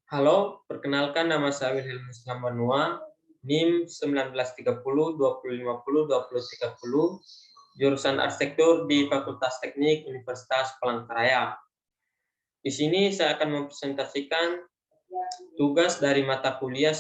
Halo, perkenalkan nama saya Wilhelm Islam Banua, NIM 1930 2050 2030, jurusan arsitektur di Fakultas Teknik Universitas Palangkaraya. Di sini saya akan mempresentasikan tugas dari mata kuliah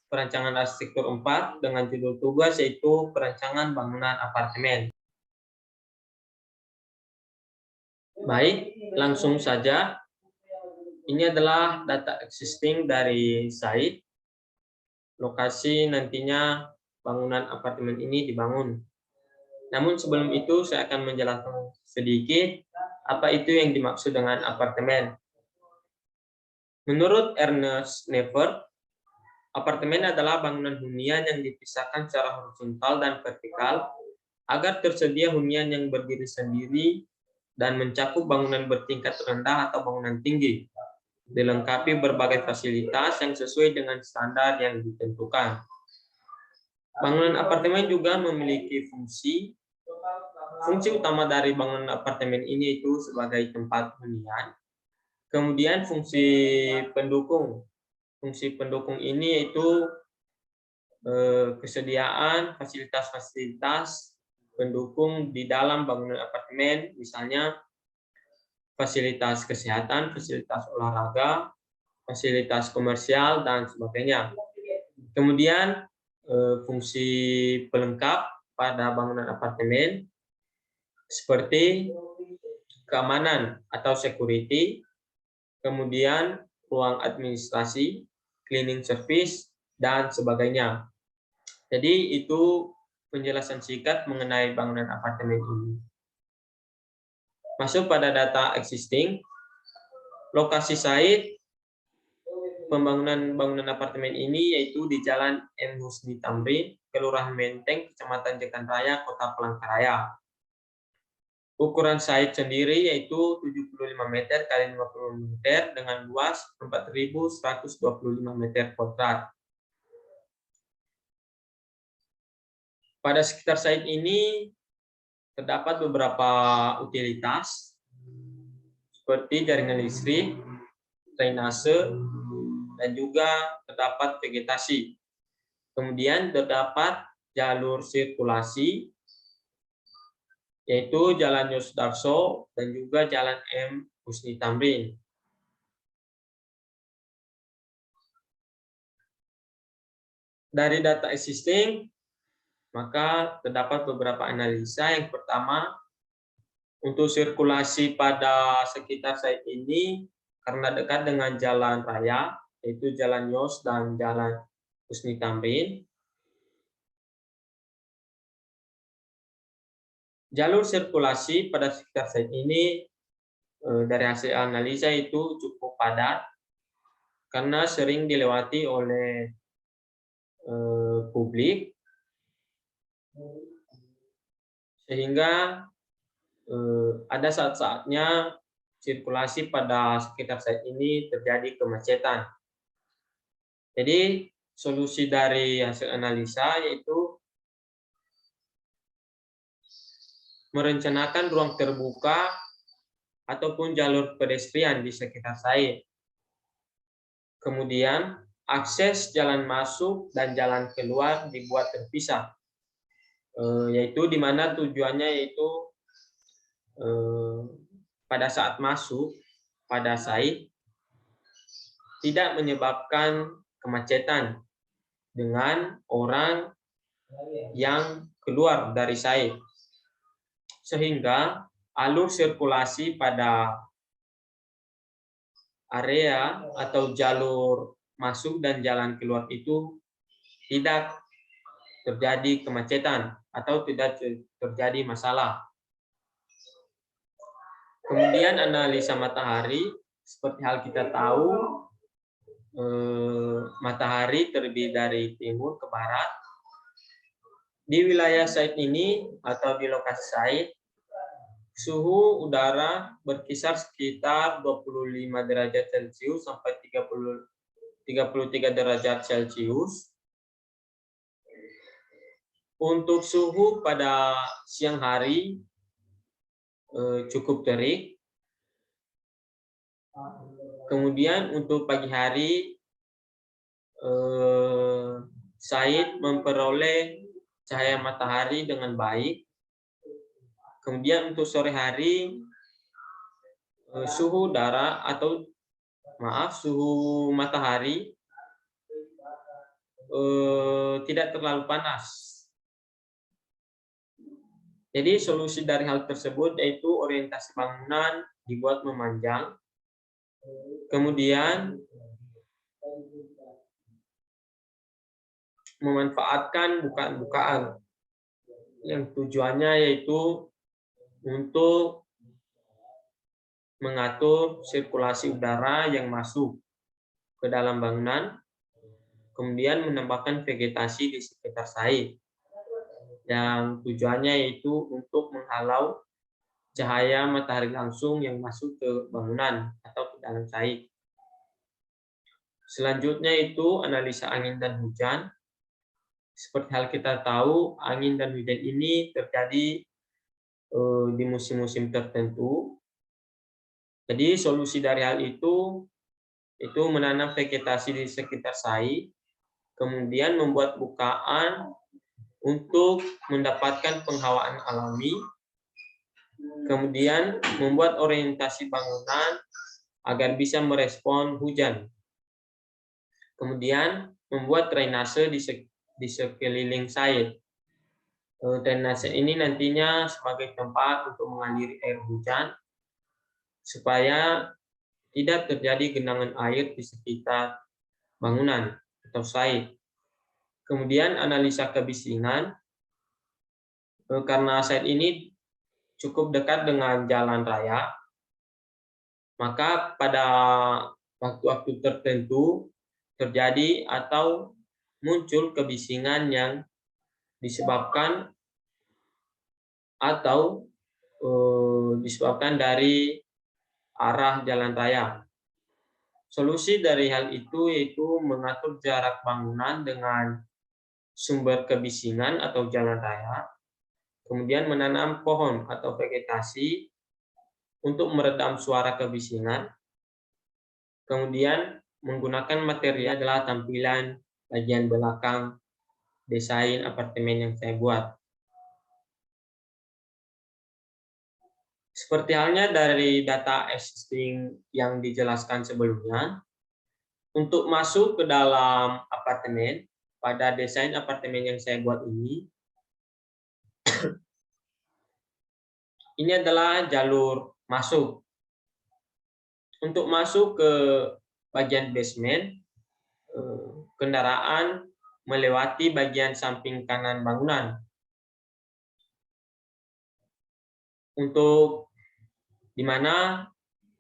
Perancangan Arsitektur 4 dengan judul tugas yaitu Perancangan Bangunan Apartemen. Baik, langsung saja. Ini adalah data existing dari site. Lokasi nantinya bangunan apartemen ini dibangun. Namun sebelum itu saya akan menjelaskan sedikit apa itu yang dimaksud dengan apartemen. Menurut Ernest Never, apartemen adalah bangunan hunian yang dipisahkan secara horizontal dan vertikal agar tersedia hunian yang berdiri sendiri dan mencakup bangunan bertingkat rendah atau bangunan tinggi, dilengkapi berbagai fasilitas yang sesuai dengan standar yang ditentukan. Bangunan apartemen juga memiliki fungsi utama dari bangunan apartemen ini itu sebagai tempat hunian. Kemudian fungsi pendukung. Fungsi pendukung ini yaitu kesediaan fasilitas-fasilitas pendukung di dalam bangunan apartemen, misalnya fasilitas kesehatan, fasilitas olahraga, fasilitas komersial, dan sebagainya. Kemudian fungsi pelengkap pada bangunan apartemen seperti keamanan atau security, kemudian ruang administrasi, cleaning service, dan sebagainya. Jadi itu penjelasan singkat mengenai bangunan apartemen ini. Masuk pada data existing, lokasi site pembangunan bangunan apartemen ini yaitu di Jalan M. Husni Tamrin, Kelurahan Menteng, Kecamatan Jekan Raya, Kota Palangkaraya. Ukuran site sendiri yaitu 75 meter x 50 meter dengan luas 4.125 meter kuadrat. Pada sekitar site ini terdapat beberapa utilitas seperti jaringan listrik, drainase, dan juga terdapat vegetasi. Kemudian terdapat jalur sirkulasi, yaitu Jalan Yosdarso dan juga Jalan M. Husni Tamrin. Dari data existing, maka terdapat beberapa analisa. Yang pertama, untuk sirkulasi pada sekitar site ini, karena dekat dengan jalan raya, yaitu Jalan Yos dan Jalan Husni Tamrin, jalur sirkulasi pada sekitar site ini dari hasil analisa itu cukup padat karena sering dilewati oleh publik, sehingga ada saat-saatnya sirkulasi pada sekitar site ini terjadi kemacetan. Jadi solusi dari hasil analisa yaitu merencanakan ruang terbuka ataupun jalur pedestrian di sekitar site. Kemudian akses jalan masuk dan jalan keluar dibuat terpisah, yaitu di mana tujuannya yaitu pada saat masuk pada site tidak menyebabkan kemacetan dengan orang yang keluar dari site, sehingga alur sirkulasi pada area atau jalur masuk dan jalan keluar itu tidak terjadi kemacetan atau tidak terjadi masalah. Kemudian analisa matahari, seperti hal kita tahu, matahari terbit dari timur ke barat. Di wilayah site ini atau di lokasi site, suhu udara berkisar sekitar 25 derajat Celcius sampai 33 derajat Celcius. Untuk suhu pada siang hari cukup terik. Kemudian untuk pagi hari, Said memperoleh cahaya matahari dengan baik. Kemudian untuk sore hari, suhu udara atau suhu matahari tidak terlalu panas. Jadi solusi dari hal tersebut yaitu orientasi bangunan dibuat memanjang, kemudian memanfaatkan bukaan-bukaan yang tujuannya yaitu untuk mengatur sirkulasi udara yang masuk ke dalam bangunan, kemudian menambahkan vegetasi di sekitar Said yang tujuannya yaitu untuk menghalau cahaya matahari langsung yang masuk ke bangunan atau ke dalam Said. Selanjutnya itu analisa angin dan hujan. Seperti hal kita tahu, angin dan hujan ini terjadi di musim-musim tertentu. Jadi solusi dari hal itu menanam vegetasi di sekitar Said, kemudian membuat bukaan untuk mendapatkan penghawaan alami, kemudian membuat orientasi bangunan agar bisa merespon hujan, kemudian membuat drainase di sekeliling Said. Drainase ini nantinya sebagai tempat untuk mengaliri air hujan supaya tidak terjadi genangan air di sekitar bangunan atau Said. Kemudian analisa kebisingan, karena Said ini cukup dekat dengan jalan raya, maka pada waktu-waktu tertentu terjadi atau muncul kebisingan yang disebabkan dari arah jalan raya. Solusi dari hal itu yaitu mengatur jarak bangunan dengan sumber kebisingan atau jalan raya, kemudian menanam pohon atau vegetasi untuk meredam suara kebisingan, kemudian menggunakan material adalah tampilan bagian belakang desain apartemen yang saya buat. Seperti halnya dari data existing yang dijelaskan sebelumnya, untuk masuk ke dalam apartemen, pada desain apartemen yang saya buat ini adalah jalur masuk. Untuk masuk ke bagian basement, kendaraan melewati bagian samping kanan bangunan. Untuk di mana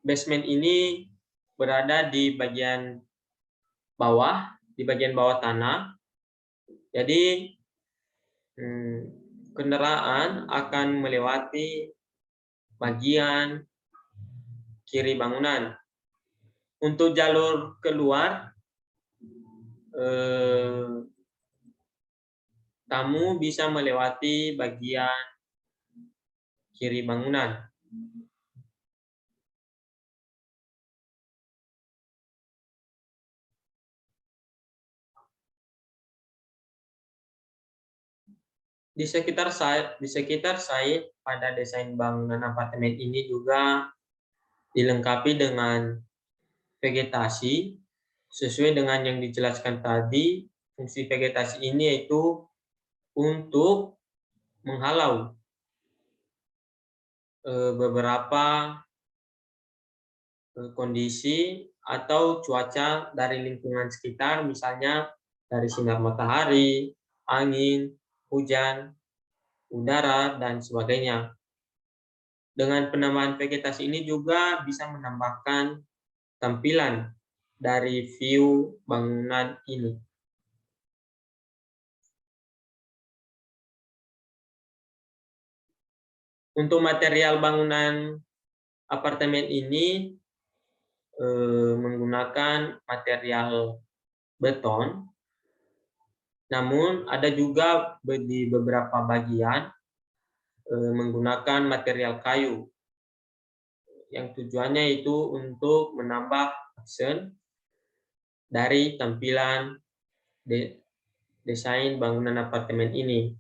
basement ini berada di bagian bawah tanah. Jadi kendaraan akan melewati bagian kiri bangunan. Untuk jalur keluar, tamu bisa melewati bagian kiri bangunan. Di sekitar Said pada desain bangunan apartemen ini juga dilengkapi dengan vegetasi sesuai dengan yang dijelaskan tadi. Fungsi vegetasi ini yaitu untuk menghalau beberapa kondisi atau cuaca dari lingkungan sekitar, misalnya dari sinar matahari, angin, hujan, udara, dan sebagainya. Dengan penambahan vegetasi ini juga bisa menambahkan tampilan dari view bangunan ini. Untuk material bangunan apartemen ini menggunakan material beton, namun ada juga di beberapa bagian menggunakan material kayu. yang tujuannya itu untuk menambah aksen dari tampilan desain bangunan apartemen ini.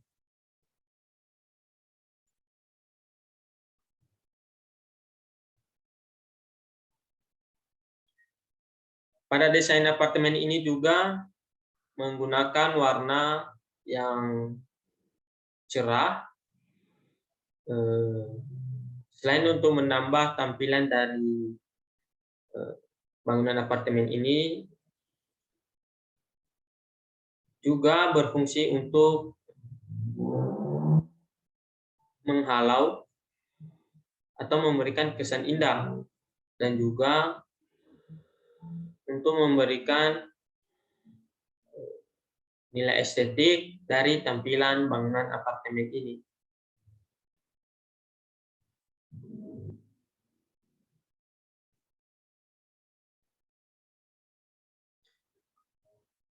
Pada desain apartemen ini juga menggunakan warna yang cerah, selain untuk menambah tampilan dari bangunan apartemen ini, juga berfungsi untuk menghalau atau memberikan kesan indah, dan juga untuk memberikan nilai estetik dari tampilan bangunan apartemen ini.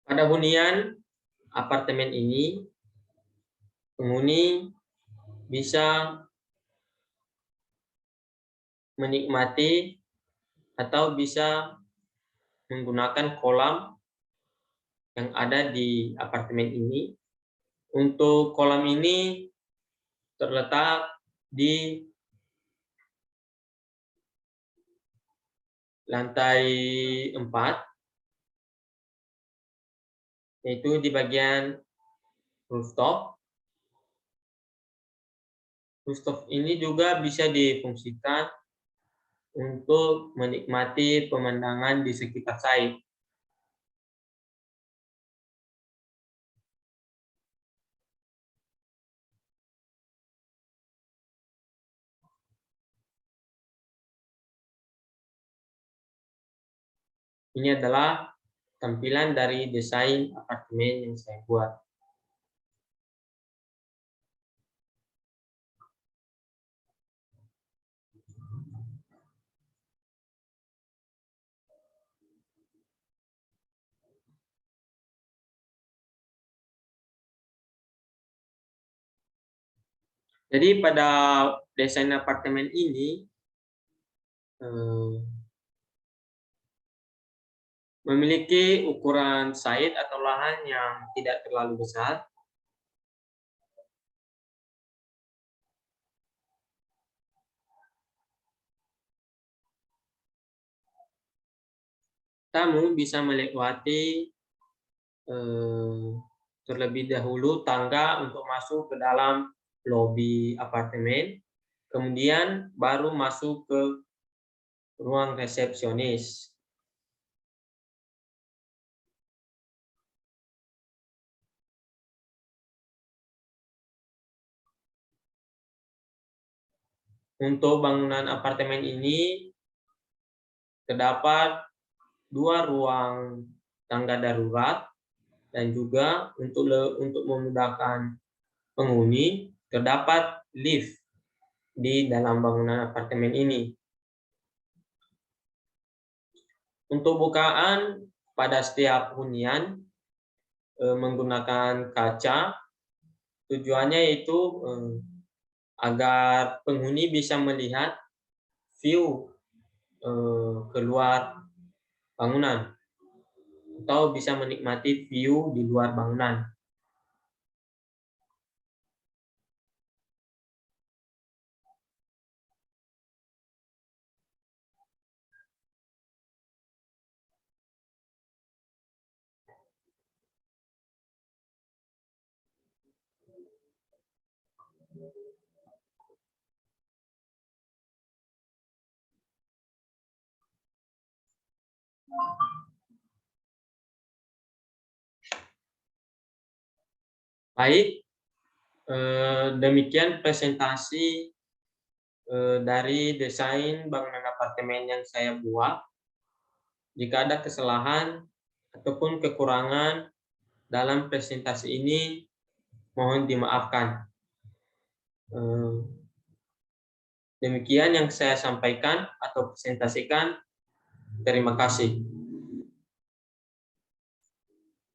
Pada hunian apartemen ini, penghuni bisa menikmati atau bisa menggunakan kolam yang ada di apartemen ini. Untuk kolam ini terletak di lantai 4, yaitu di bagian rooftop. Rooftop ini juga bisa difungsikan untuk menikmati pemandangan di sekitar site. Ini adalah tampilan dari desain apartemen yang saya buat. Jadi pada desain apartemen ini memiliki ukuran site atau lahan yang tidak terlalu besar. Tamu bisa melewati terlebih dahulu tangga untuk masuk ke dalam lobi apartemen, kemudian baru masuk ke ruang resepsionis. Untuk bangunan apartemen ini terdapat 2 ruang tangga darurat, dan juga untuk memudahkan penghuni terdapat lift di dalam bangunan apartemen ini. Untuk bukaan pada setiap hunian menggunakan kaca, tujuannya itu agar penghuni bisa melihat view keluar bangunan atau bisa menikmati view di luar bangunan. Baik, demikian presentasi dari desain bangunan apartemen yang saya buat. Jika ada kesalahan ataupun kekurangan dalam presentasi ini, mohon dimaafkan. Demikian yang saya sampaikan atau presentasikan. Terima kasih.